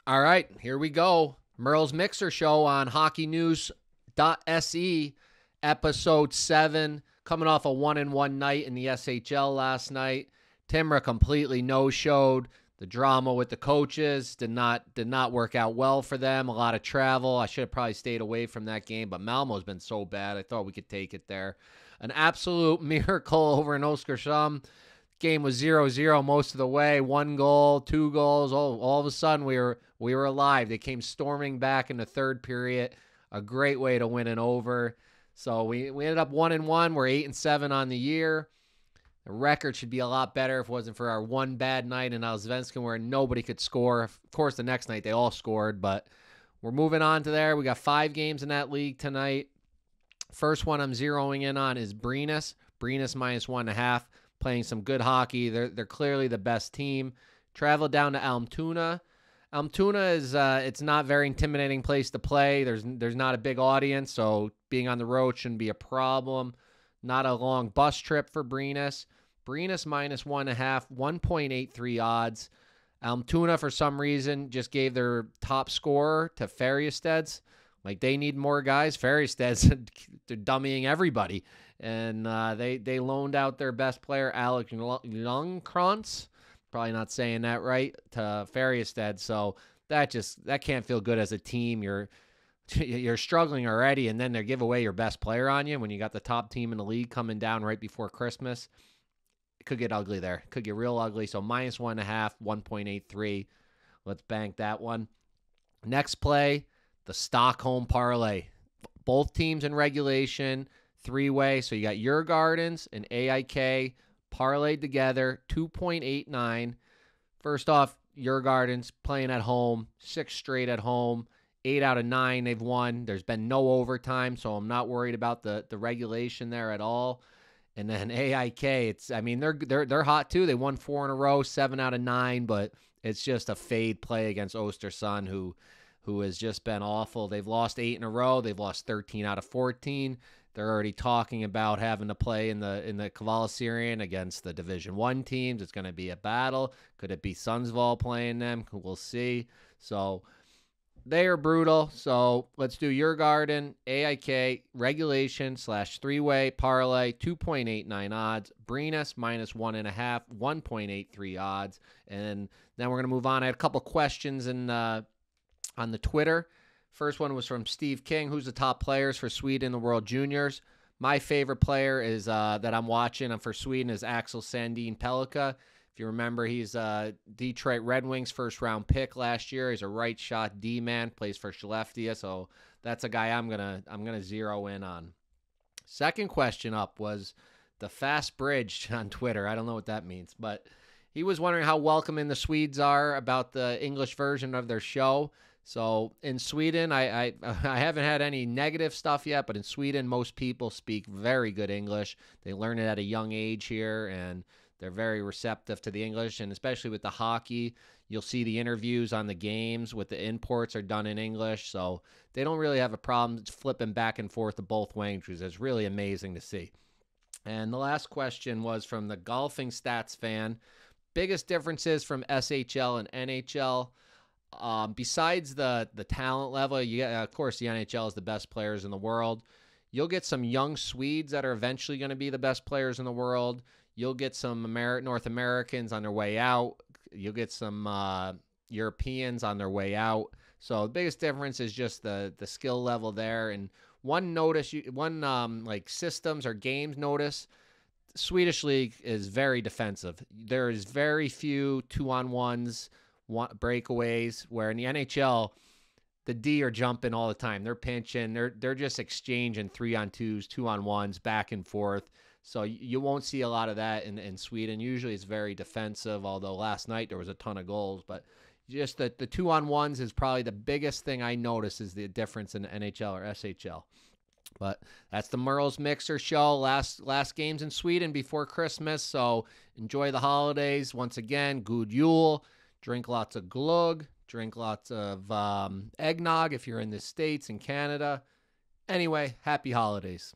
All right, here we go. Merle's Mixer Show on HockeyNews.se, episode 7, coming off a 1-1 night in the SHL last night. Timra completely no-showed. The drama with the coaches did not work out well for them. A lot of travel. I should have probably stayed away from that game, but Malmo's been so bad. I thought we could take it there. An absolute miracle over in Oskarshamn. Game was 0-0 most of the way. 1 goal, 2 goals. All of a sudden we were alive. They came storming back in the third period. A great way to win an over. So we ended up 1-1. We're 8-7 on the year. The record should be a lot better if it wasn't for our one bad night in Allsvenskan where nobody could score. Of course, the next night they all scored, but we're moving on to there. We got 5 games in that league tonight. First one I'm zeroing in on is Brynäs. Brynäs -1.5. Playing some good hockey. They're clearly the best team. Travel down to Almtuna. Almtuna is it's not a very intimidating place to play. There's not a big audience, so being on the road shouldn't be a problem. Not a long bus trip for Brynäs. Brynäs -1.5, 1.83 odds. Almtuna, for some reason, just gave their top scorer to Färjestad's. Like, they need more guys. Färjestad's, they're dummying everybody. And they loaned out their best player, Alex Ljungcrantz. Probably not saying that right, to Färjestad. So that can't feel good as a team. You're struggling already, and then they give away your best player on you when you got the top team in the league coming down right before Christmas. It could get ugly there. It could get real ugly. So -1.5, 1.83. Let's bank that one. Next play, the Stockholm parlay. Both teams in regulation, 3-way. So you got your Gardens and AIK parlayed together, 2.89. First off, your Gardens playing at home, 6 straight at home. 8 out of 9 they've won. There's been no overtime, so I'm not worried about the regulation there at all. And then AIK, they're hot too. They won 4 in a row, 7 out of 9, but it's just a fade play against Östersund, who has just been awful. They've lost 8 in a row. They've lost 13 out of 14. They're already talking about having to play in the Kvällens against the Division 1 teams. It's going to be a battle. Could it be Sundsvall playing them? We'll see. So they are brutal. So let's do your Garden, AIK, regulation / 3-way parlay, 2.89 odds. Brynäs -1.5, 1.83 odds. And then we're going to move on. I had a couple questions on the Twitter. First one was from Steve King. Who's the top players for Sweden in the World Juniors? My favorite player is that I'm watching for Sweden is Axel Sandin Pellikka. If you remember, he's Detroit Red Wings first-round pick last year. He's a right-shot D-man, plays for Skellefteå, so that's a guy I'm gonna zero in on. Second question up was the Fast Bridge on Twitter. I don't know what that means, but he was wondering how welcoming the Swedes are about the English version of their show. So in Sweden, I haven't had any negative stuff yet, but in Sweden, most people speak very good English. They learn it at a young age here, and they're very receptive to the English, and especially with the hockey, you'll see the interviews on the games with the imports are done in English, so they don't really have a problem flipping back and forth to both languages. It's really amazing to see. And the last question was from the Golfing Stats fan. Biggest differences from SHL and NHL? Besides the talent level, of course, the NHL is the best players in the world. You'll get some young Swedes that are eventually going to be the best players in the world. You'll get some North Americans on their way out. You'll get some Europeans on their way out. So the biggest difference is just the skill level there. And one systems or games notice, the Swedish league is very defensive. There is very few 2-on-1s, breakaways, where in the NHL, the D are jumping all the time. They're pinching. They're just exchanging 3-on-2s, 2-on-1s, back and forth. So you won't see a lot of that in Sweden. Usually it's very defensive, although last night there was a ton of goals. But just the 2-on-1s is probably the biggest thing I notice is the difference in the NHL or SHL. But that's the Merle's Mixer Show. Last games in Sweden before Christmas. So enjoy the holidays. Once again, good Yule. Drink lots of glögg. Drink lots of eggnog if you're in the States and Canada. Anyway, happy holidays.